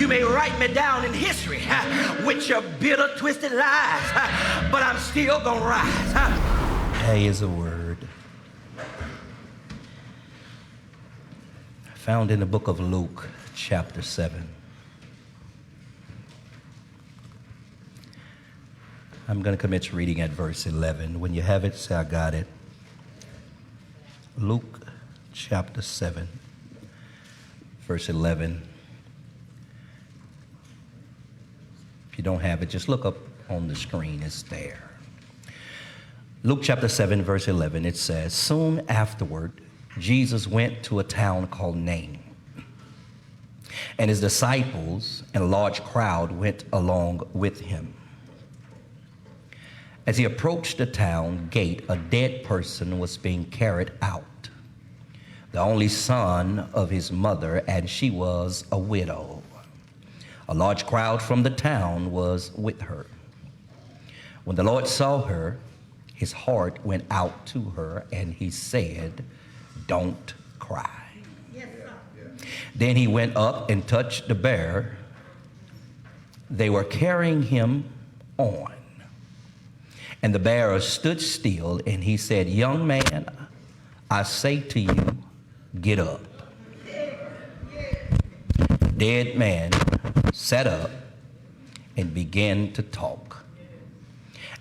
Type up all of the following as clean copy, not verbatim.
You may write me down in history with your bitter, twisted lies, but I'm still gonna rise. There is a word found in the book of Luke, chapter 7. I'm going to commence reading at verse 11. When you have it, say, I got it. Luke, chapter 7, verse 11. If you don't have it, just look up on the screen. It's there. Luke, chapter 7, verse 11, it says, soon afterward, Jesus went to a town called Nain, and his disciples and a large crowd went along with him. As he approached the town gate, a dead person was being carried out, the only son of his mother, and she was a widow. A large crowd from the town was with her. When the Lord saw her, his heart went out to her, and he said, don't cry. Yes, sir. Then he went up and touched the bearer. They were carrying him on. And the bearer stood still, and he said, young man, I say to you, get up. Dead man sat up and began to talk.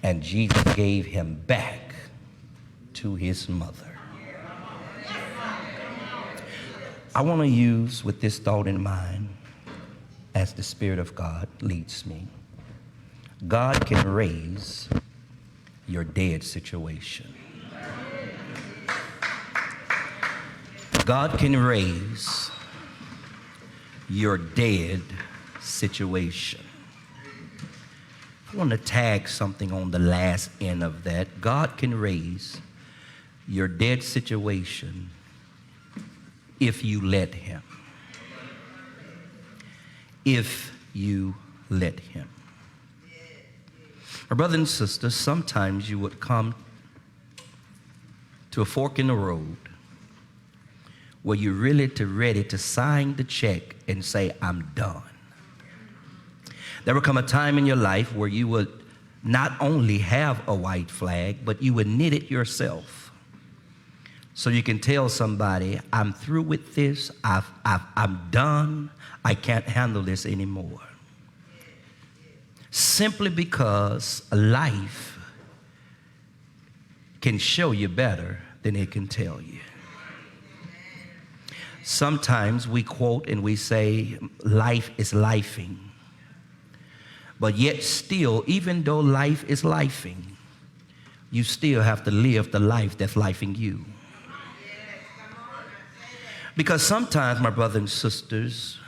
And Jesus gave him back to his mother. I want to use with this thought in mind, as the Spirit of God leads me. God can raise your dead situation. God can raise your dead situation. I want to tag something on the last end of that. God can raise your dead situation if you let him. If you let him. My brothers and sisters, sometimes you would come to a fork in the road where you're really ready to sign the check and say, I'm done. There will come a time in your life where you would not only have a white flag, but you would knit it yourself. So you can tell somebody, I'm through with this, I'm done, I can't handle this anymore. Simply because life can show you better than it can tell you. Sometimes we quote and we say, life is lifing. But yet still, even though life is lifing, you still have to live the life that's lifing you. Because sometimes, my brothers and sisters,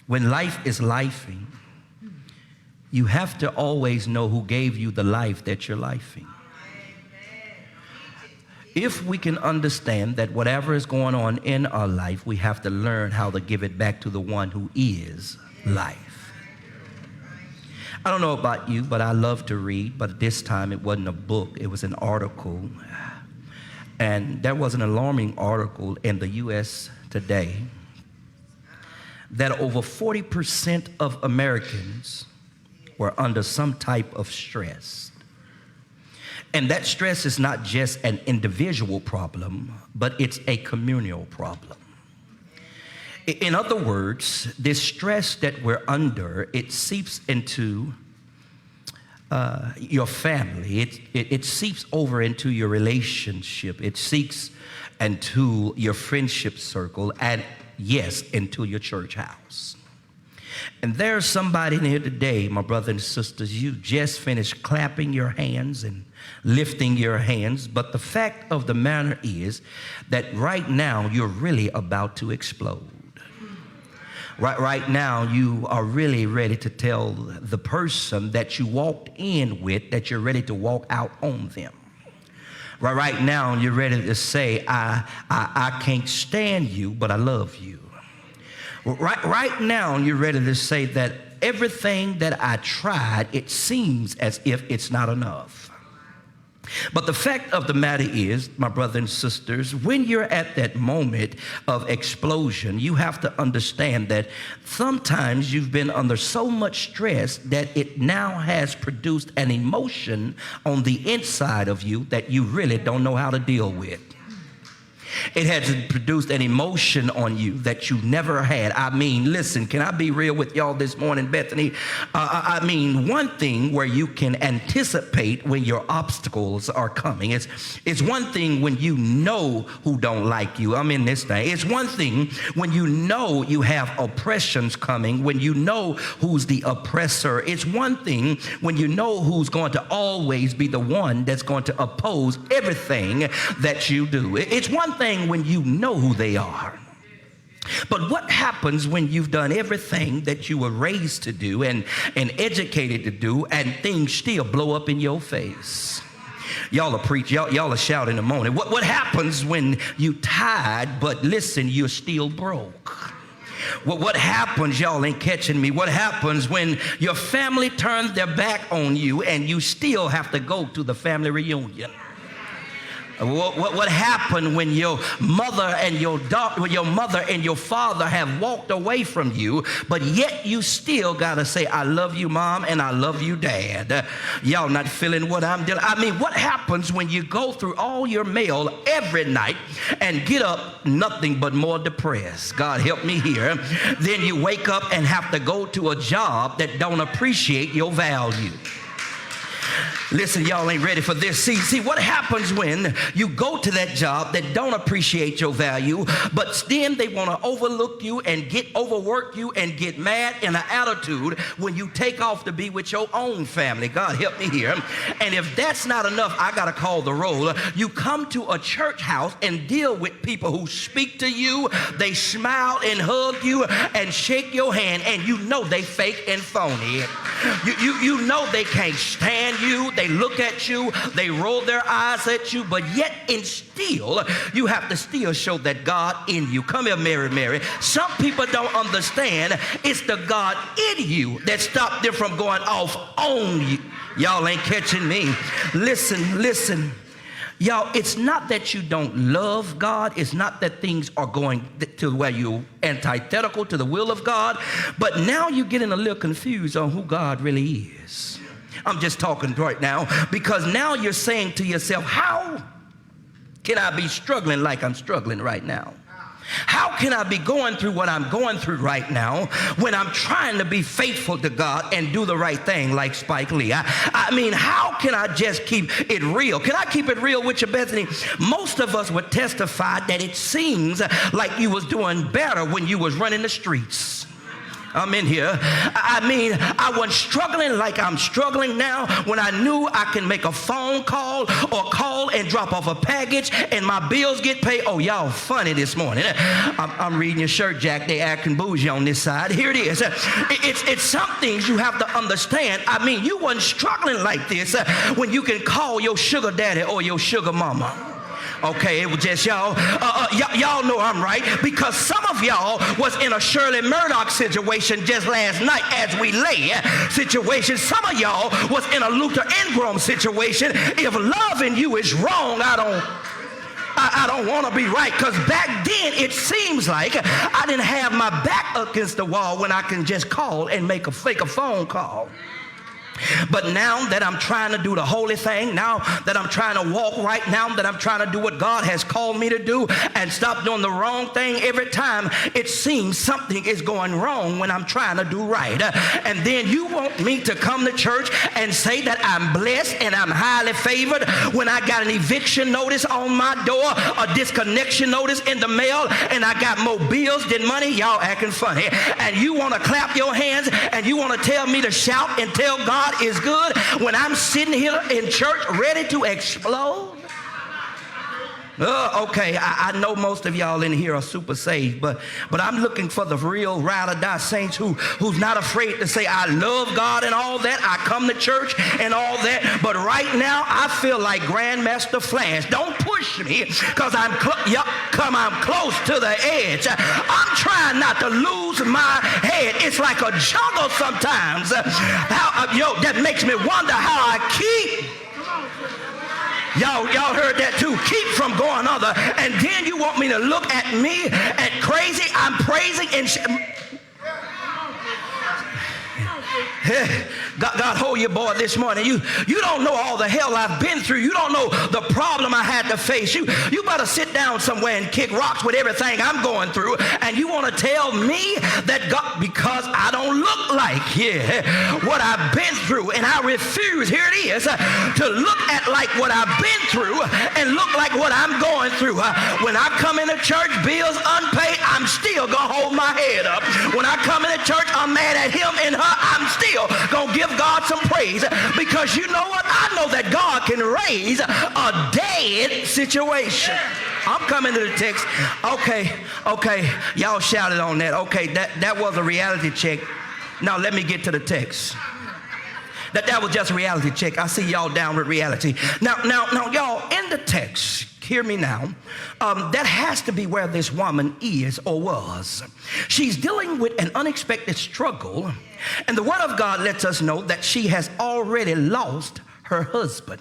when life is lifing, you have to always know who gave you the life that you're lifing. If we can understand that whatever is going on in our life, we have to learn how to give it back to the one who is life. I don't know about you, but I love to read, but this time it wasn't a book, it was an article. And there was an alarming article in the U.S. today that over 40% of Americans were under some type of stress. And that stress is not just an individual problem, but it's a communal problem. In other words, this stress that we're under, it seeps into your family. It seeps over into your relationship. It seeps into your friendship circle, and yes, into your church house. And there's somebody in here today, my brothers and sisters, you just finished clapping your hands and lifting your hands, but the fact of the matter is that right now you're really about to explode. Right now you are really ready to tell the person that you walked in with that you're ready to walk out on them. Right now you're ready to say, I can't stand you, but I love you. Right now, you're ready to say that everything that I tried, it seems as if it's not enough. But the fact of the matter is, my brothers and sisters, when you're at that moment of explosion, you have to understand that sometimes you've been under so much stress that it now has produced an emotion on the inside of you that you really don't know how to deal with. It has produced an emotion on you that you never had. I mean, listen, can I be real with y'all this morning, Bethany? I mean, one thing where you can anticipate when your obstacles are coming. It's one thing when you know who don't like you. I'm in this thing. It's one thing when you know you have oppressions coming, when you know who's the oppressor. It's one thing when you know who's going to always be the one that's going to oppose everything that you do. It's one thing when you know who they are. But what happens when you've done everything that you were raised to do and educated to do, and things still blow up in your face? Y'all are preach, y'all are shouting in the morning. What happens when you tired, but listen, you're still broke? What happens, y'all ain't catching me, what happens when your family turns their back on you and you still have to go to the family reunion? What happened when your mother and your father have walked away from you, but yet you still got to say, I love you, Mom, and I love you, Dad. Y'all not feeling what I'm doing? I mean, what happens when you go through all your mail every night and get up nothing but more depressed? God help me here. Then you wake up and have to go to a job that don't appreciate your value. Listen, y'all ain't ready for this. See, what happens when you go to that job that don't appreciate your value, but then they want to overlook you and overwork you and get mad in an attitude when you take off to be with your own family. God help me here. And if that's not enough, I got to call the roll. You come to a church house and deal with people who speak to you. They smile and hug you and shake your hand, and you know they fake and phony. You know they can't stand you. They look at you, they roll their eyes at you, but yet and still, you have to still show that God in you. Come here, Mary. Some people don't understand it's the God in you that stopped them from going off on you. Y'all ain't catching me. Listen. Y'all, it's not that you don't love God. It's not that things are going to where you're antithetical to the will of God, but now you're getting a little confused on who God really is. I'm just talking right now because now you're saying to yourself, how can I be struggling like I'm struggling right now? How can I be going through what I'm going through right now when I'm trying to be faithful to God and do the right thing like Spike Lee? I mean, how can I just keep it real? Can I keep it real with you, Bethany? Most of us would testify that it seems like you was doing better when you was running the streets. I'm in here. I mean, I wasn't struggling like I'm struggling now when I knew I can make a phone call or call and drop off a package and my bills get paid. Oh, y'all funny this morning. I'm reading your shirt, Jack. They acting bougie on this side. Here it is. It's some things you have to understand. I mean, you wasn't struggling like this when you can call your sugar daddy or your sugar mama. Okay, it was just y'all. Y'all know I'm right because some of y'all was in a Shirley Murdoch situation just last night as we lay situation. Some of y'all was in a Luther Ingram situation. If loving you is wrong, I don't want to be right because back then it seems like I didn't have my back against the wall when I can just call and make a phone call. But now that I'm trying to do the holy thing, now that I'm trying to walk right, now that I'm trying to do what God has called me to do and stop doing the wrong thing every time it seems something is going wrong when I'm trying to do right. And then you want me to come to church and say that I'm blessed and I'm highly favored when I got an eviction notice on my door, a disconnection notice in the mail, and I got more bills than money. Y'all acting funny. And you want to clap your hands and you want to tell me to shout and tell God is good when I'm sitting here in church ready to explode? Okay, I know most of y'all in here are super saved, but I'm looking for the real ride or die saints who's not afraid to say, I love God and all that. I come to church and all that, but right now I feel like Grandmaster Flash. Don't push me because I'm close to the edge. I'm trying not to lose my head. It's like a jungle sometimes. That makes me wonder how I keep Y'all heard that too. Keep from going other. And then you want me to look at me at crazy. I'm praising and God hold your boy this morning. You don't know all the hell I've been through. You don't know the problem I had to face. You better sit down somewhere and kick rocks with everything I'm going through. And you want to tell me that God, because I don't look like what I've been through, and I refuse, here it is, to look at like what I've been through and look like what I'm going through. When I come into church, bills unpaid, I'm still going to hold my head up. When I come into church, I'm mad at him and her, I'm still going to give God some praise, because you know what? I know that God can raise a dead situation. I'm coming to the text. Okay, y'all shouted on that. Okay, that was a reality check. Now let me get to the text. That was just a reality check. I see y'all down with reality. Now, y'all, in the text, hear me now, that has to be where this woman is or was. She's dealing with an unexpected struggle, and the Word of God lets us know that she has already lost her husband.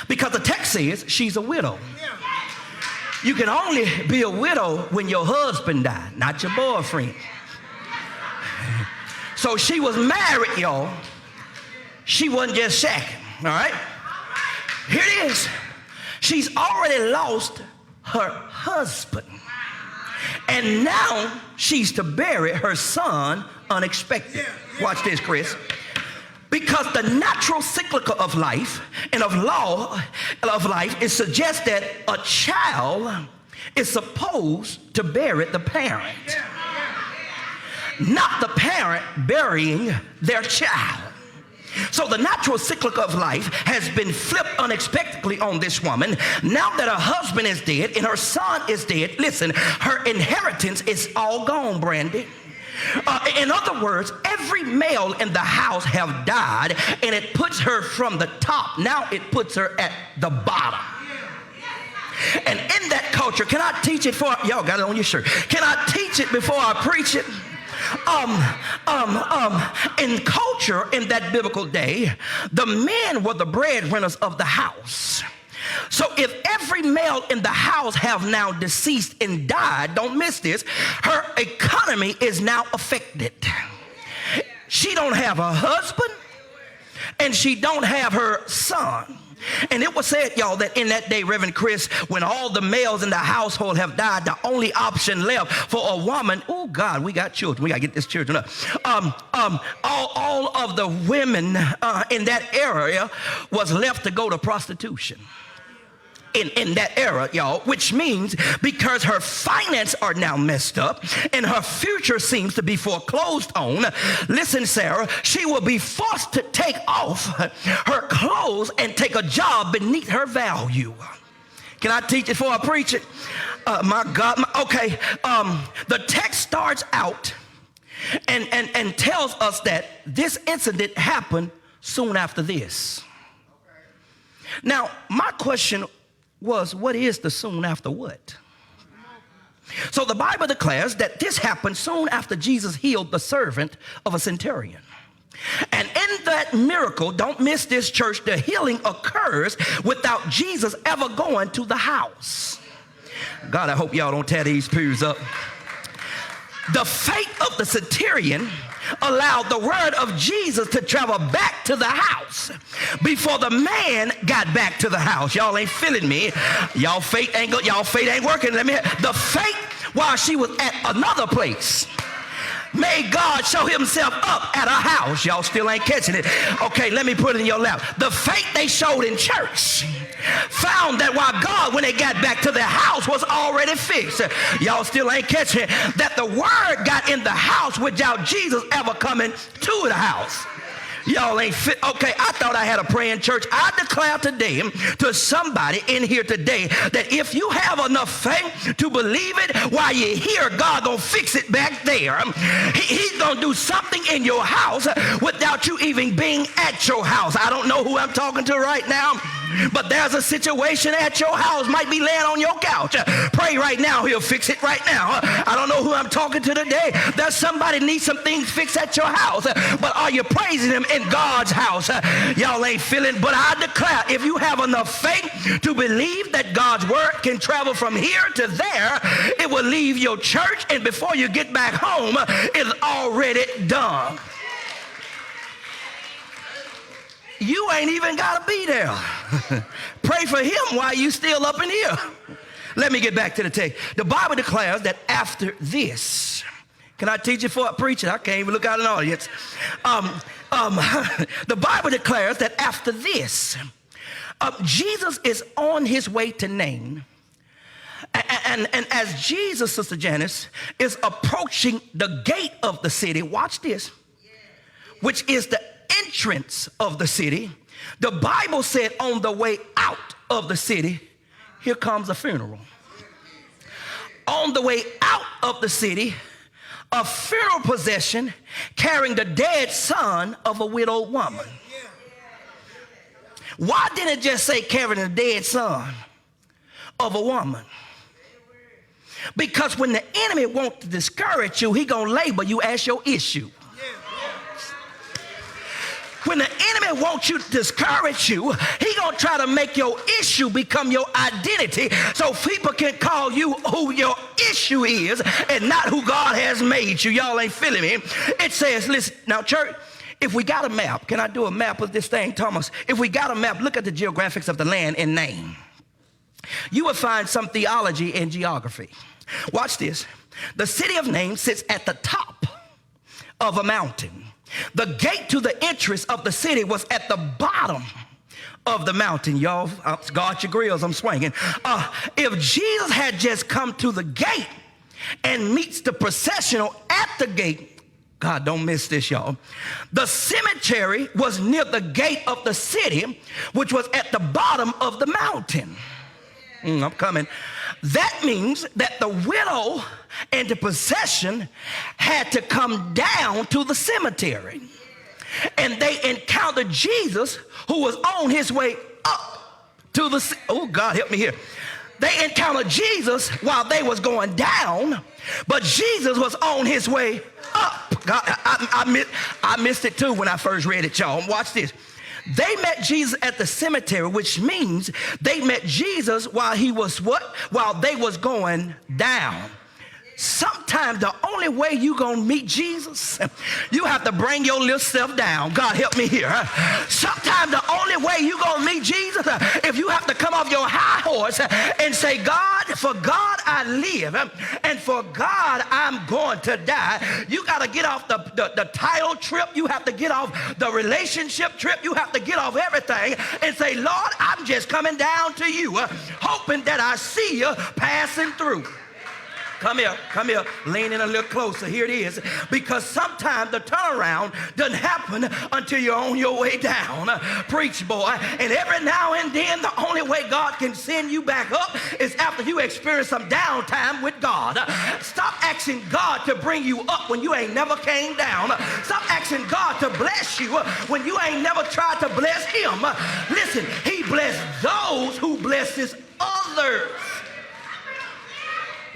Because the text says she's a widow. You can only be a widow when your husband died, not your boyfriend. So she was married, y'all. She wasn't just shacking, all right? Here it is. She's already lost her husband. And now she's to bury her son unexpected. Watch this, Chris. Because the natural cyclical of life and of law of life, it suggests that a child is supposed to bury the parent, not the parent burying their child. So the natural cyclical of life has been flipped unexpectedly on this woman. Now that her husband is dead and her son is dead, listen, her inheritance is all gone, Brandy. In other words, every male in the house have died, and it puts her from the top. Now it puts her at the bottom. And in that culture, can I teach it for y'all got it on your shirt? Can I teach it before I preach it? In culture in that biblical day, the men were the breadwinners of the house. So if every male in the house have now deceased and died, don't miss this, her economy is now affected. She don't have her husband, and she don't have her son. And it was said, y'all, that in that day, Reverend Chris, when all the males in the household have died, the only option left for a woman, oh God, we got children, we got to get this children up. All of the women in that area was left to go to prostitution. In that era, y'all, which means because her finances are now messed up and her future seems to be foreclosed on, listen, Sarah, she will be forced to take off her clothes and take a job beneath her value. Can I teach it before I preach it? My God. Okay. The text starts out and tells us that this incident happened soon after this. Now, my question was, what is the soon after what? So the Bible declares that this happened soon after Jesus healed the servant of a centurion. And in that miracle, don't miss this, church, the healing occurs without Jesus ever going to the house. God, I hope y'all don't tear these pews up. The faith of the centurion allowed the word of Jesus to travel back to the house before the man got back to the house. Y'all ain't feeling me. Y'all faith ain't working. The faith while she was at another place made God show himself up at a house. Y'all still ain't catching it. Okay, let me put it in your lap. The faith they showed in church found that while God, when they got back to their house, was already fixed. Y'all still ain't catching it. That the word got in the house without Jesus ever coming to the house. Y'all ain't fit. Okay, I thought I had a praying church. I declare today to somebody in here today that if you have enough faith to believe it while you're here, God gonna fix it back there. He's gonna do something in your house without you even being at your house. I don't know who I'm talking to right now. But there's a situation at your house, might be laying on your couch. Pray right now, he'll fix it right now. I don't know who I'm talking to today. There's somebody needs some things fixed at your house, but are you praising him in God's house? Y'all ain't feeling, but I declare, if you have enough faith to believe that God's word can travel from here to there, it will leave your church, and before you get back home, it's already done. You ain't even got to be there. Pray for him while you still up in here. Let me get back to the text. The Bible declares that after this, can I teach you for a preacher? I can't even look out an audience. The Bible declares that after this, Jesus is on his way to Nain. And as Jesus, Sister Janice, is approaching the gate of the city, watch this, which is the entrance of the city, the Bible said on the way out of the city, here comes a funeral. On the way out of the city, a funeral procession carrying the dead son of a widowed woman. Why didn't it just say carrying the dead son of a woman? Because when the enemy wants to discourage you, he gonna label you as your issue. When the enemy wants you to discourage you, he gonna try to make your issue become your identity so people can call you who your issue is and not who God has made you. Y'all ain't feeling me. It says, listen, now church, if we got a map, can I do a map of this thing, Thomas? If we got a map, look at the geographics of the land in Nain. You will find some theology and geography. Watch this. The city of Nain sits at the top of a mountain. The gate to the entrance of the city was at the bottom of the mountain. Y'all, guard your grills, I'm swinging. If Jesus had just come to the gate and meets the processional at the gate, God, don't miss this, y'all. The cemetery was near the gate of the city, which was at the bottom of the mountain. I'm coming. That means that the widow and the procession had to come down to the cemetery. And they encountered Jesus, who was on his way up to the, oh God, help me here. They encountered Jesus while they was going down, but Jesus was on his way up. God, I missed it too when I first read it, y'all. Watch this. They met Jesus at the cemetery, which means they met Jesus while he was what? While they was going down. Sometimes the only way you gonna meet Jesus, you have to bring your little self down. God help me here. Sometimes the only way you gonna meet Jesus, if you have to come off your high horse and say, God, for God I live, and for God I'm going to die. You gotta get off the title trip. You have to get off the relationship trip. You have to get off everything and say, Lord, I'm just coming down to you, hoping that I see you passing through. Come here, lean in a little closer. Here it is. Because sometimes the turnaround doesn't happen until you're on your way down. Preach, boy. And every now and then, the only way God can send you back up is after you experience some downtime with God. Stop asking God to bring you up when you ain't never came down. Stop asking God to bless you when you ain't never tried to bless him. Listen, he blessed those who blesses others.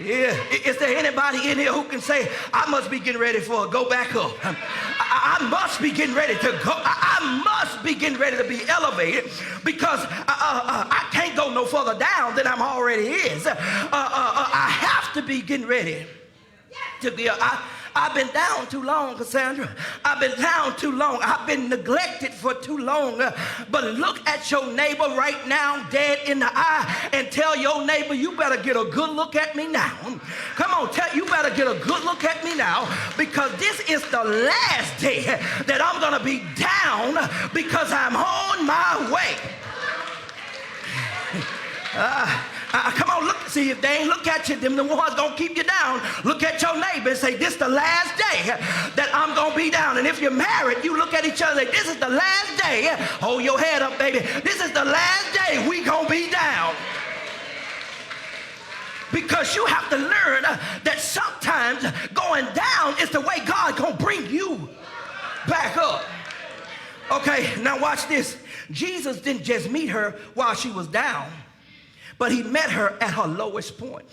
Yeah, is there anybody in here who can say, I must be getting ready for a go back up? I must be getting ready to go. I must be getting ready to be elevated because I can't go no further down than I'm already is. I have to be getting ready to be. I've been down too long, Cassandra. I've been down too long. I've been neglected for too long. But look at your neighbor right now, dead in the eye, and tell your neighbor, you better get a good look at me now. Come on, you better get a good look at me now, because this is the last day that I'm going to be down because I'm on my way. Come on, look, see, if they ain't look at you, them the ones gonna keep you down. Look at your neighbor and say, this is the last day that I'm gonna be down. And if you're married, you look at each other and say, this is the last day. Hold your head up, baby. This is the last day we gonna be down. Because you have to learn that sometimes going down is the way God gonna bring you back up. Okay, now watch this. Jesus didn't just meet her while she was down, but he met her at her lowest point.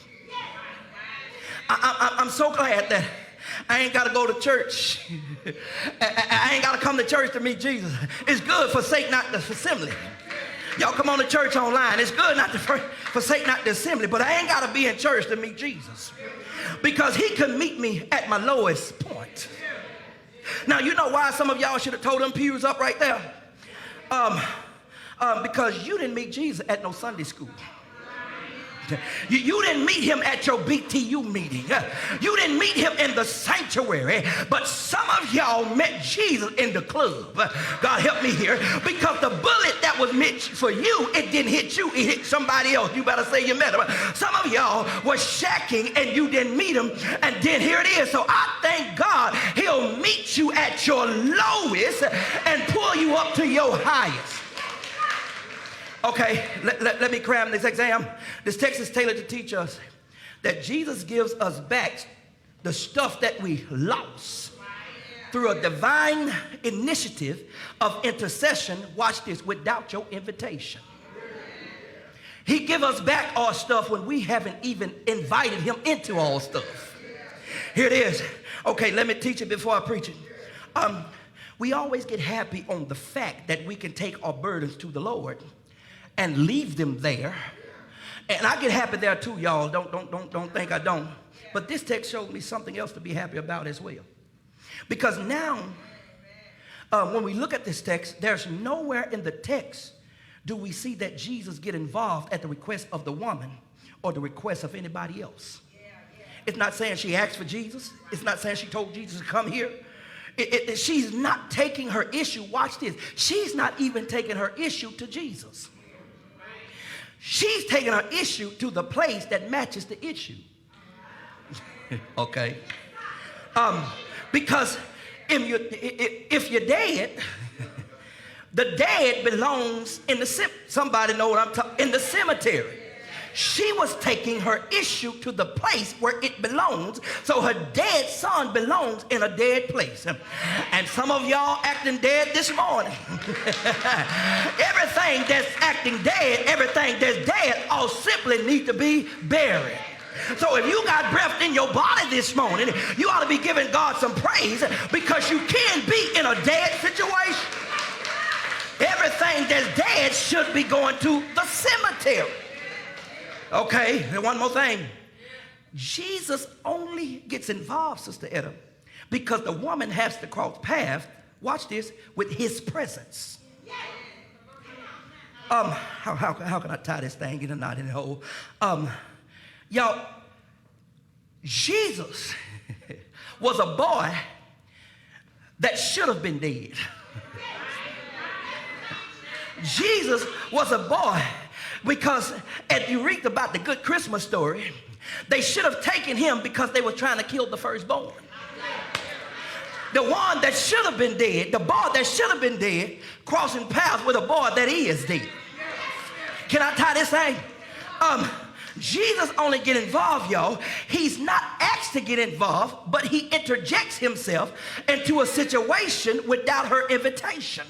I'm so glad that I ain't got to go to church. I ain't got to come to church to meet Jesus. It's good to forsake not the assembly. Y'all come on to church online. It's good not to forsake not the assembly, but I ain't got to be in church to meet Jesus, because he could meet me at my lowest point. Now, you know why some of y'all should have told them pews up right there? Because you didn't meet Jesus at no Sunday school. You didn't meet him at your BTU meeting. You didn't meet him in the sanctuary. But some of y'all met Jesus in the club. God help me here. Because the bullet that was meant for you, it didn't hit you. It hit somebody else. You better say you met him. Some of y'all was shacking and you didn't meet him. And then here it is. So I thank God he'll meet you at your lowest and pull you up to your highest. Okay, let me cram this exam. This text is tailored to teach us that Jesus gives us back the stuff that we lost through a divine initiative of intercession, watch this, without your invitation. He gives us back our stuff when we haven't even invited him into our stuff. Here it is. Okay, let me teach it before I preach it. We always get happy on the fact that we can take our burdens to the Lord and leave them there. And I get happy there too, y'all. Don't think I don't. But this text showed me something else to be happy about as well. Because now, when we look at this text, there's nowhere in the text do we see that Jesus get involved at the request of the woman or the request of anybody else. It's not saying she asked for Jesus. It's not saying she told Jesus to come here. She's not taking her issue. Watch this. She's not even taking her issue to Jesus. She's taking her issue to the place that matches the issue. Okay. Because if you're dead, the dead belongs in the somebody know what I'm talking, in the cemetery. She was taking her issue to the place where it belongs. So her dead son belongs in a dead place. And some of y'all acting dead this morning. Everything that's acting dead, everything that's dead, all simply need to be buried. So if you got breath in your body this morning, you ought to be giving God some praise, because you can be in a dead situation. Everything that's dead should be going to the cemetery. Okay, and one more thing. Jesus only gets involved, Sister Etta, because the woman has to cross paths, watch this, with his presence. How can I tie this thing in a knot in the hole? Y'all, Jesus was a boy that should have been dead. Jesus was a boy because, as you read about the good Christmas story, they should have taken him because they were trying to kill the firstborn. The one that should have been dead, the boy that should have been dead, crossing paths with a boy that is dead. Can I tie this thing? Jesus only get involved, y'all. He's not asked to get involved, but he interjects himself into a situation without her invitation.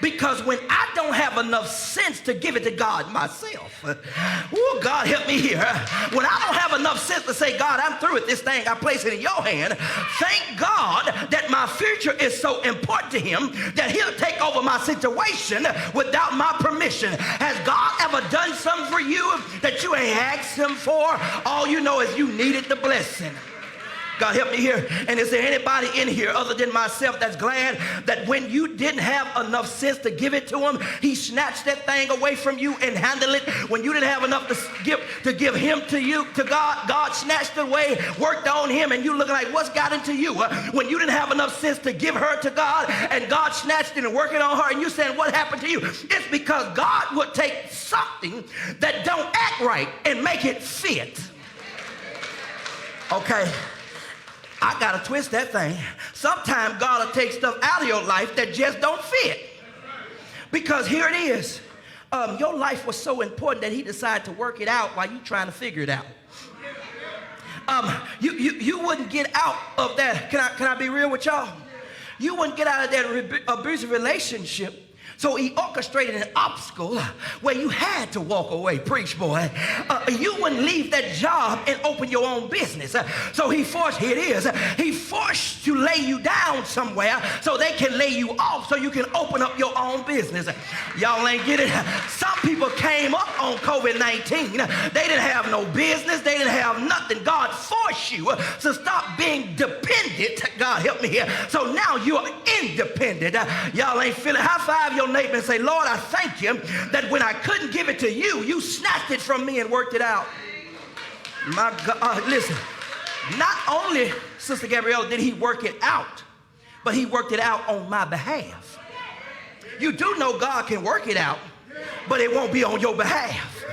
Because when I don't have enough sense to give it to God myself, oh, God help me here. When I don't have enough sense to say, God, I'm through with this thing, I place it in your hand. Thank God that my future is so important to him that he'll take over my situation without my permission. Has God ever done something for you that you ain't asked him for? All you know is you needed the blessing. God help me here. And is there anybody in here other than myself that's glad that when you didn't have enough sense to give it to him, he snatched that thing away from you and handled it? When you didn't have enough to give him to you, to God, God snatched it away, worked on him, and you looking like, what's got into you? When you didn't have enough sense to give her to God, and God snatched it and working on her, and you saying, what happened to you? It's because God would take something that don't act right and make it fit. Okay. I got to twist that thing. Sometimes God will take stuff out of your life that just don't fit. Because here it is. Your life was so important that he decided to work it out while you trying to figure it out. You wouldn't get out of that. Can I be real with y'all? You wouldn't get out of that abusive relationship. So he orchestrated an obstacle where you had to walk away. Preach, boy. You wouldn't leave that job and open your own business. So he forced, here it is, he forced to lay you down somewhere so they can lay you off so you can open up your own business. Y'all ain't get it. Some people came up on COVID-19. They didn't have no business. They didn't have nothing. God forced you to stop being dependent. God help me here. So now you're independent. Y'all ain't feeling. High five your neighbor and say, Lord, I thank you that when I couldn't give it to you, you snatched it from me and worked it out. My God, listen, not only, Sister Gabrielle, did he work it out, but he worked it out on my behalf. You do know God can work it out, but it won't be on your behalf.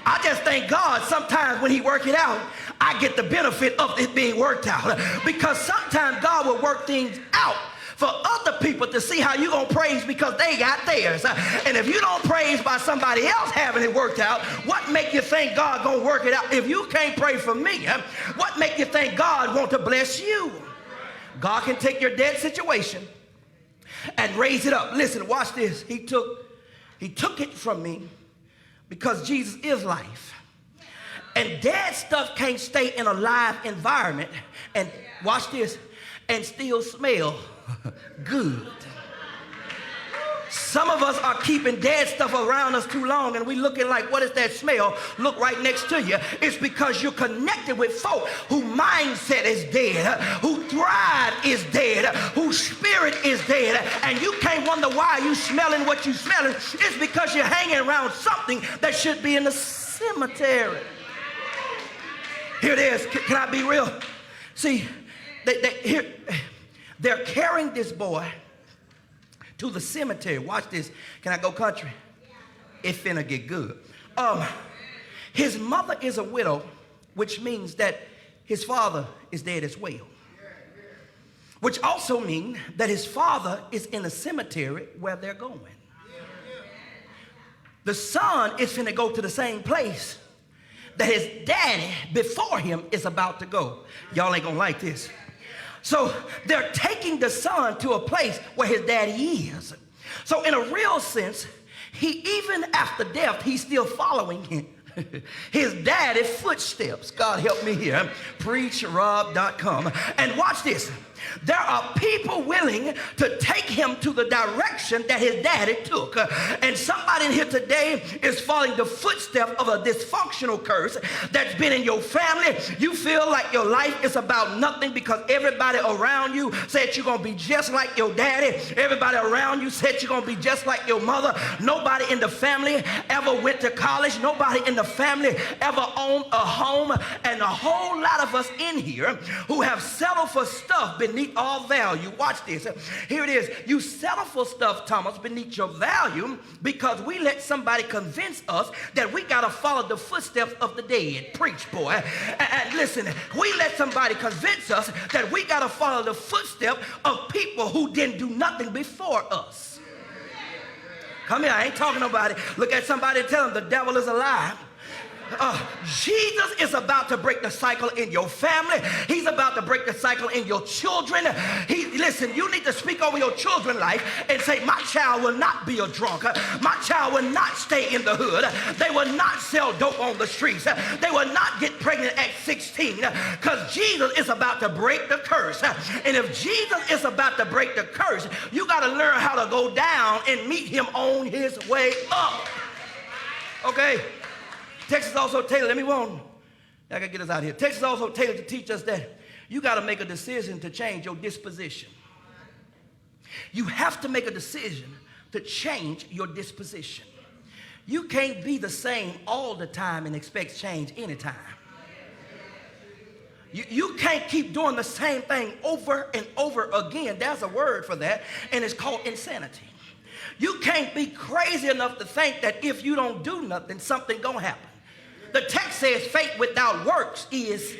I just thank God sometimes when he work it out, I get the benefit of it being worked out, because sometimes God will work things out for other people to see how you gonna praise because they got theirs. And if you don't praise by somebody else having it worked out, what make you think God gonna work it out? If you can't pray for me, what make you think God want to bless you? God can take your dead situation and raise it up. Listen, watch this. He took it from me because Jesus is life. And dead stuff can't stay in a live environment and, watch this, and still smell good. Some of us are keeping dead stuff around us too long and we looking like, what is that smell? Look right next to you. It's because you're connected with folk whose mindset is dead, who drive is dead, whose spirit is dead, and you can't wonder why you smelling what you smelling. It's because you're hanging around something that should be in the cemetery. Here it is. Can I be real? See, they're carrying this boy to the cemetery. Watch this. Can I go country? It finna get good. His mother is a widow, which means that his father is dead as well. Which also means that his father is in the cemetery where they're going. The son is finna go to the same place that his daddy before him is about to go. Y'all ain't gonna like this. So they're taking the son to a place where his daddy is. So in a real sense, he, even after death, he's still following him. His daddy's footsteps. God help me here. PreachRob.com. And watch this. There are people willing to take him to the direction that his daddy took. And somebody in here today is following the footsteps of a dysfunctional curse that's been in your family. You feel like your life is about nothing because everybody around you said you're going to be just like your daddy. Everybody around you said you're going to be just like your mother. Nobody in the family ever went to college. Nobody in the family ever owned a home. And a whole lot of us in here who have settled for stuff beneath all value. Watch this. Here it is. You settle for stuff, Thomas, beneath your value because we let somebody convince us that we got to follow the footsteps of the dead. Preach, boy. And listen, we let somebody convince us that we got to follow the footsteps of people who didn't do nothing before us. Come here. I ain't talking about it. Look at somebody and tell them the devil is a lie. Jesus is about to break the cycle in your family. He's about to break the cycle in your children. Listen, you need to speak over your children's life and say, my child will not be a drunk. My child will not stay in the hood. They will not sell dope on the streets. They will not get pregnant at 16 because Jesus is about to break the curse. And if Jesus is about to break the curse, you got to learn how to go down and meet him on his way up. Okay? Texas also tailored, let me warn you. I gotta get us out here. Texas also tailored to teach us that you gotta make a decision to change your disposition. You have to make a decision to change your disposition. You can't be the same all the time and expect change anytime. You can't keep doing the same thing over and over again. There's a word for that, and it's called insanity. You can't be crazy enough to think that if you don't do nothing, something gonna happen. The text says faith without works is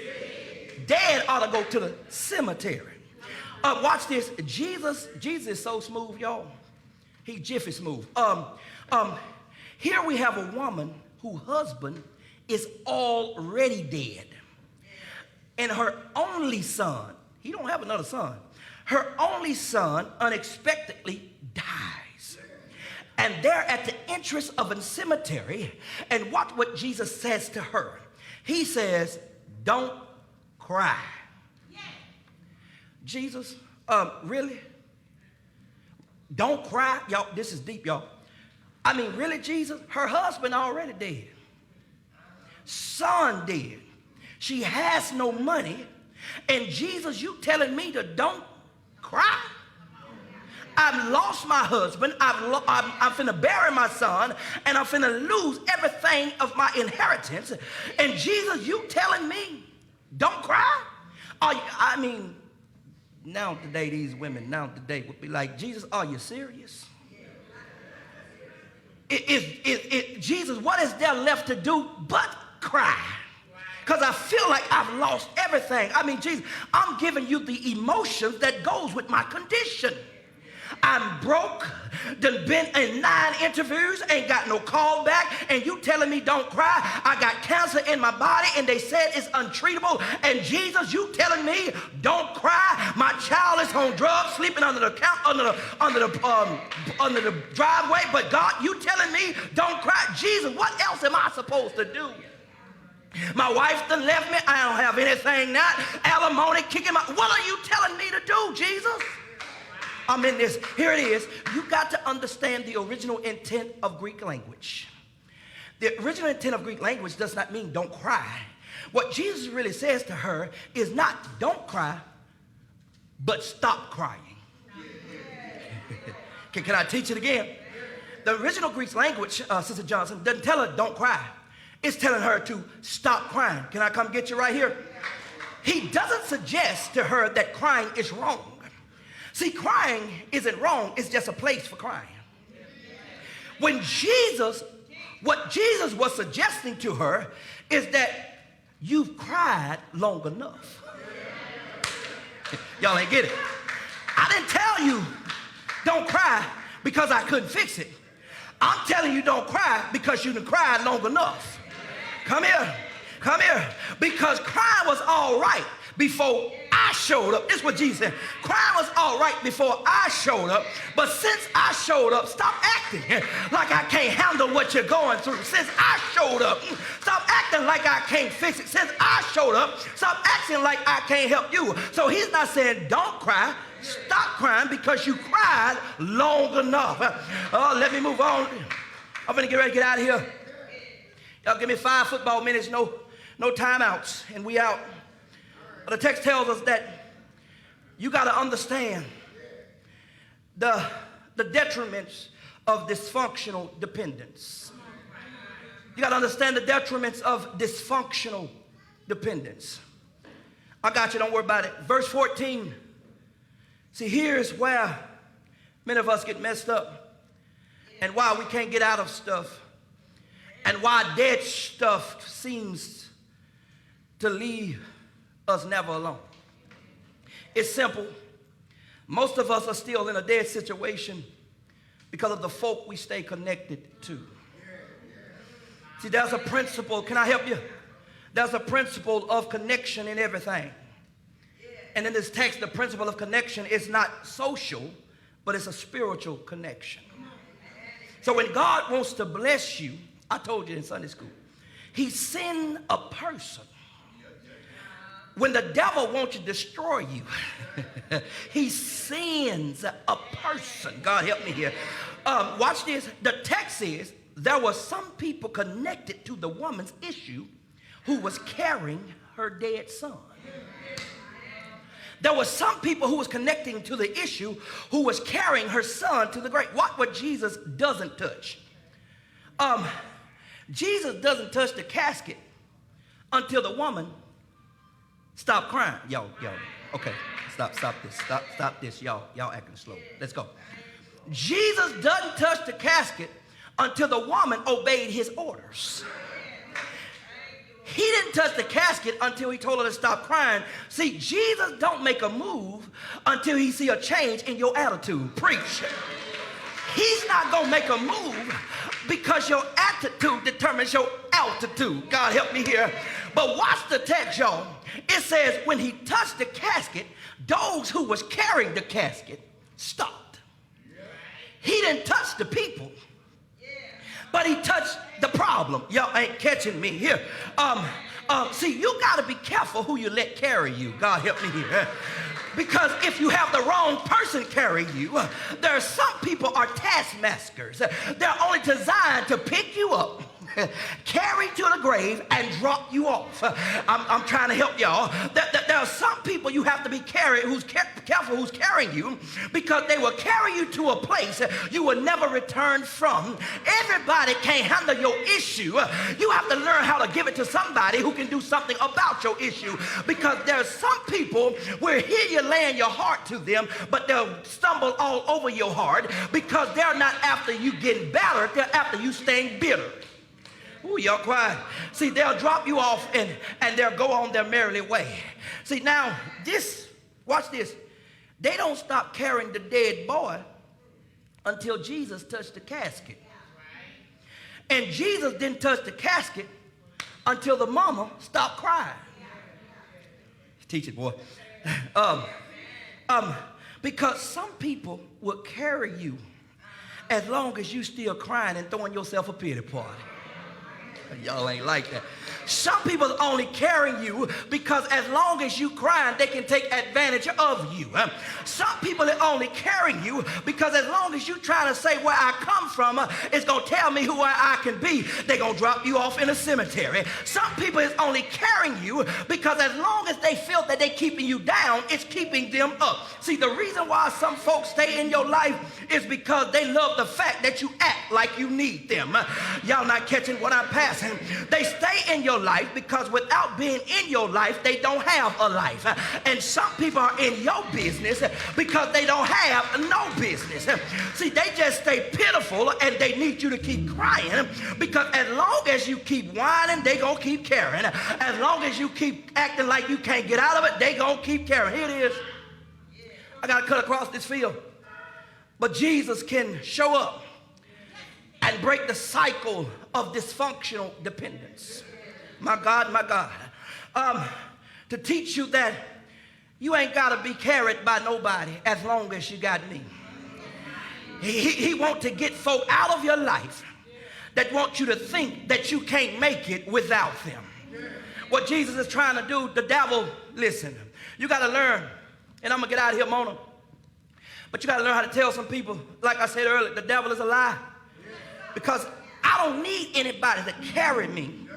dead. Ought to go to the cemetery. Watch this. Jesus is so smooth, y'all. He's jiffy smooth. Here we have a woman whose husband is already dead. And her only son, he don't have another son. Her only son unexpectedly dies. And they're at the entrance of a cemetery. And watch what Jesus says to her. He says, don't cry. Jesus, really? Don't cry? Y'all, this is deep, y'all. I mean, really, Jesus? Her husband already dead. Son dead. She has no money. And Jesus, you telling me to don't cry? I've lost my husband. I'm finna bury my son. And I'm finna lose everything of my inheritance. And Jesus, you telling me don't cry? I mean, now today, these women now today would be like, Jesus, are you serious? Jesus, what is there left to do but cry? Because I feel like I've lost everything. I mean, Jesus, I'm giving you the emotions that goes with my condition. I'm broke, done been in 9 interviews, ain't got no call back, and you telling me don't cry. I got cancer in my body, and they said it's untreatable. And Jesus, you telling me don't cry. My child is on drugs, sleeping under the driveway. But God, you telling me don't cry. Jesus, what else am I supposed to do? My wife done left me. I don't have anything now. Alimony kicking my. What are you telling me to do, Jesus? I'm in this. Here it is. You got to understand the original intent of Greek language. The original intent of Greek language does not mean don't cry. What Jesus really says to her is not don't cry, but stop crying. Can I teach it again? The original Greek language, Sister Johnson, doesn't tell her don't cry. It's telling her to stop crying. Can I come get you right here? He doesn't suggest to her that crying is wrong. See, crying isn't wrong. It's just a place for crying. What Jesus was suggesting to her is that you've cried long enough. Y'all ain't get it. I didn't tell you don't cry because I couldn't fix it. I'm telling you don't cry because you done cried long enough. Come here. Come here. Because crying was all right before I showed up. This is what Jesus said. Crying was all right before I showed up. But since I showed up, stop acting like I can't handle what you're going through. Since I showed up, stop acting like I can't fix it. Since I showed up, stop acting like I can't help you. So he's not saying don't cry. Stop crying because you cried long enough. Let me move on. I'm going to get ready to get out of here. Y'all give me 5 football minutes, no timeouts, and we out. The text tells us that you got to understand the detriments of dysfunctional dependence. You got to understand the detriments of dysfunctional dependence. I got you, don't worry about it. Verse 14. See, here's where many of us get messed up and why we can't get out of stuff and why dead stuff seems to leave us never alone. It's simple. Most of us are still in a dead situation because of the folk we stay connected to. See, there's a principle. Can I help you? There's a principle of connection in everything. And in this text, the principle of connection is not social, but it's a spiritual connection. So when God wants to bless you, I told you in Sunday school, he sends a person. When the devil wants to destroy you, he sends a person. God help me here. Watch this. The text says there were some people connected to the woman's issue who was carrying her dead son. There were some people who was connecting to the issue who was carrying her son to the grave. What Jesus doesn't touch. Jesus doesn't touch the casket until the woman stopped crying. Yo, okay, stop this, y'all acting slow. Let's go. Jesus doesn't touch the casket until the woman obeyed his orders. He didn't touch the casket until he told her to stop crying. See, Jesus don't make a move until he see a change in your attitude. Preach. He's not going to make a move because your attitude determines your altitude. God help me here. But watch the text, y'all. It says when he touched the casket, those who was carrying the casket stopped. He didn't touch the people, but he touched the problem. Y'all ain't catching me here. See, you got to be careful who you let carry you. God help me here. Because if you have the wrong person carry you, there are some people are taskmasters. They're only designed to pick you up, carry to the grave, and drop you off. I'm trying to help y'all. There are some people you have to be careful who's carrying you, because they will carry you to a place you will never return from. Everybody can't handle your issue. You have to learn how to give it to somebody who can do something about your issue, because there's some people where here you're laying your heart to them, but they'll stumble all over your heart because they're not after you getting better, they're after you staying bitter. Ooh, y'all quiet. See, they'll drop you off and they'll go on their merry way. See, now, watch this. They don't stop carrying the dead boy until Jesus touched the casket. And Jesus didn't touch the casket until the mama stopped crying. Teach it, boy. Because some people will carry you as long as you still crying and throwing yourself a pity party. Y'all ain't like that. Some people only carrying you because as long as you crying, they can take advantage of you. Some people are only carrying you because as long as you trying to say where I come from, it's going to tell me who I can be. They're going to drop you off in a cemetery. Some people is only carrying you because as long as they feel that they're keeping you down, it's keeping them up. See, the reason why some folks stay in your life is because they love the fact that you act like you need them. Y'all not catching what I'm passing. They stay in your life because without being in your life, they don't have a life. And some people are in your business because they don't have no business. See, they just stay pitiful and they need you to keep crying, because as long as you keep whining, they gonna keep carrying. As long as you keep acting like you can't get out of it, they gonna keep carrying. Here it is. I gotta cut across this field. But Jesus can show up and break the cycle of dysfunctional dependence. My God, my God. To teach you that you ain't got to be carried by nobody as long as you got me. He wants to get folk out of your life that want you to think that you can't make it without them. What Jesus is trying to do, the devil, listen, you got to learn, and I'm going to get out of here, Mona, but you got to learn how to tell some people, like I said earlier, the devil is a lie. Because I don't need anybody to carry me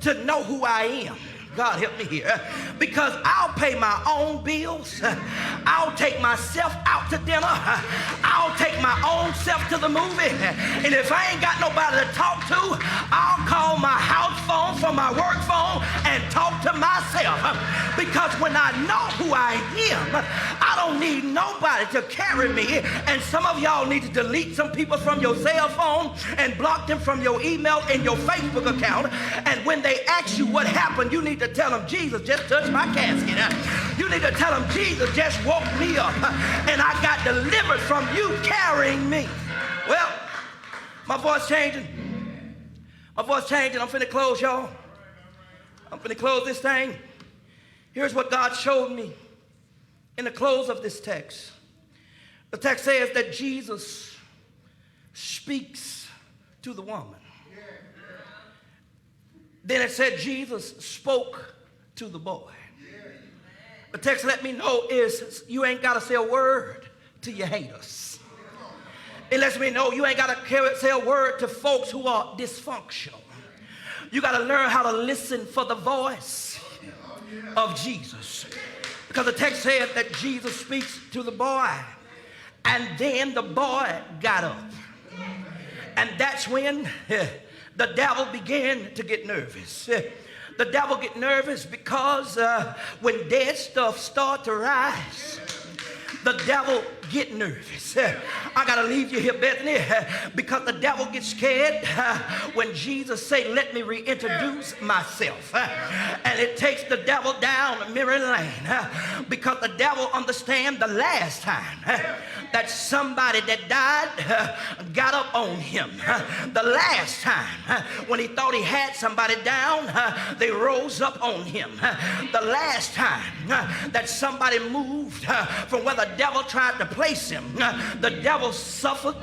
to know who I am. God help me here. Because I'll pay my own bills. I'll take myself out to dinner. I'll take my own self to the movie. And if I ain't got nobody to talk to, I'll call my house phone from my work phone and talk to myself. Because when I know who I am, I don't need nobody to carry me. And some of y'all need to delete some people from your cell phone and block them from your email and your Facebook account. And when they ask you what happened, you need to tell them, Jesus just touched my casket. You need to tell them, Jesus just woke me up and I got delivered from you carrying me. Well, my voice changing. My voice changing. I'm finna close, y'all. I'm finna close this thing. Here's what God showed me in the close of this text. The text says that Jesus speaks to the woman. Then it said Jesus spoke to the boy. The text let me know is you ain't got to say a word to your haters. It lets me know you ain't got to say a word to folks who are dysfunctional. You got to learn how to listen for the voice of Jesus. Because the text said that Jesus speaks to the boy. And then the boy got up. And that's when the devil began to get nervous. The devil get nervous because when dead stuff start to rise, the devil get nervous. I got to leave you here, Bethany, because the devil gets scared when Jesus say, let me reintroduce myself. And it takes the devil down memory lane because the devil understand the last time that somebody that died got up on him. The last time when he thought he had somebody down, they rose up on him. The last time that somebody moved from where the devil tried to place him, the devil suffered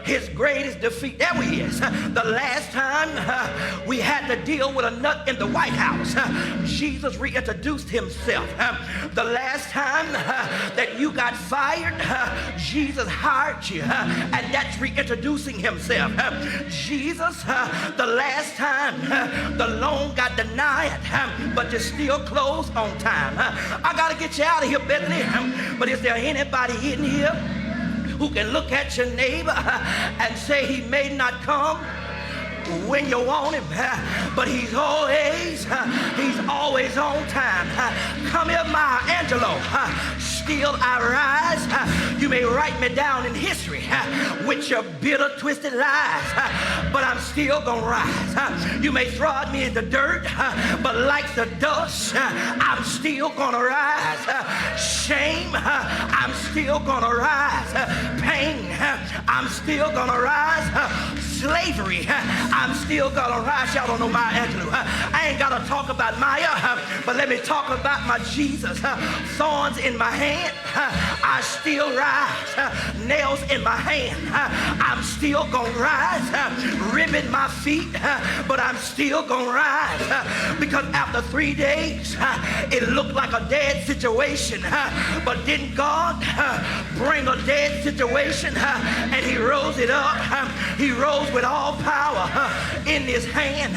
his greatest defeat. There he is. The last time we had to deal with a nut in the White House, Jesus reintroduced himself. The last time that you got fired, Jesus hired you, and that's reintroducing himself. Jesus, the last time the loan got denied, but you're still closed on time. I got to get you out of here, Bethany. But is there anybody in here who can look at your neighbor and say he may not come when you want him, but he's always on time? Come here, Maya Angelou. Still I rise. You may write me down in history with your bitter, twisted lies, but I'm still gonna rise. You may throw me in the dirt, but like the dust, I'm still gonna rise. Shame, I'm still gonna rise. Pain, I'm still gonna rise. Slavery, I'm still gonna rise. Y'all don't know Maya Angelou. I ain't gotta talk about Maya, but let me talk about my Jesus. Thorns in my hand, I still rise. Nails in my hand, I'm still gonna rise. Ribbon my feet, but I'm still gonna rise. Because after 3 days, it looked like a dead situation, but didn't God bring a dead situation and he rose it up? He rose with all power in his hand.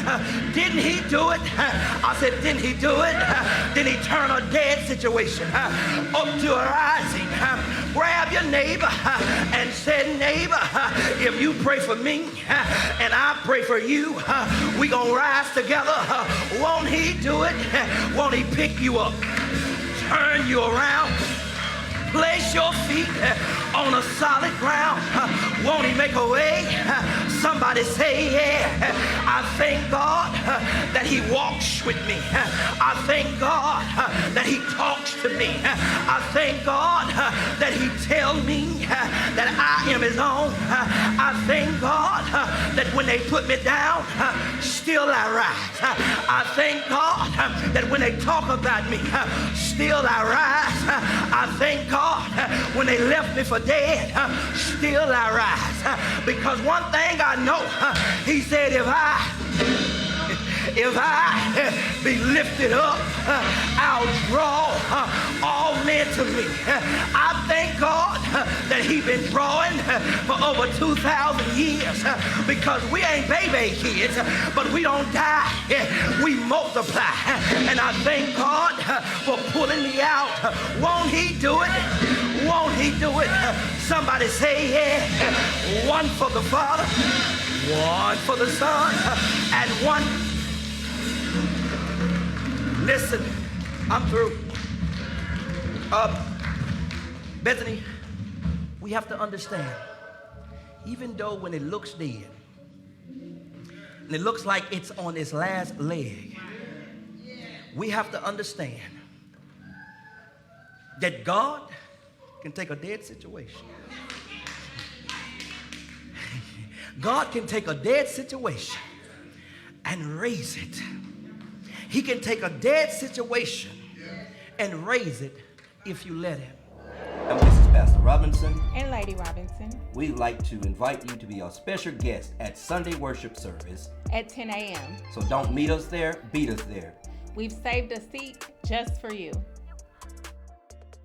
Didn't he do it? I said, didn't he do it? Did he turn a dead situation up to a rising? Grab your neighbor and say, neighbor, if you pray for me and I pray for you, we gonna rise together. Won't he do it? Won't he pick you up, turn you around, place your feet on a solid ground? Won't he make a way? Somebody say, yeah. I thank God that he walks with me. I thank God that he talks to me. I thank God that he tells me that I am his own. I thank God that when they put me down, still I rise. I thank God that when they talk about me, still I rise. I thank God when they left me for dead, still I rise. Because one thing I know, he said, if I be lifted up, I'll draw all men to me. I thank God that he's been drawing for over 2,000 years, because we ain't baby kids, but we don't die, we multiply. And I thank God for pulling me out. Won't he do it? Won't he do it? Somebody say, yeah. One for the Father, one for the Son, and one. Listen, I'm through. Bethany, we have to understand, even though when it looks dead, and it looks like it's on its last leg, we have to understand that God can take a dead situation. God can take a dead situation and raise it. He can take a dead situation and raise it if you let him. And this is Pastor Robinson and Lady Robinson. We'd like to invite you to be our special guest at Sunday worship service at 10 a.m. So don't meet us there, beat us there. We've saved a seat just for you.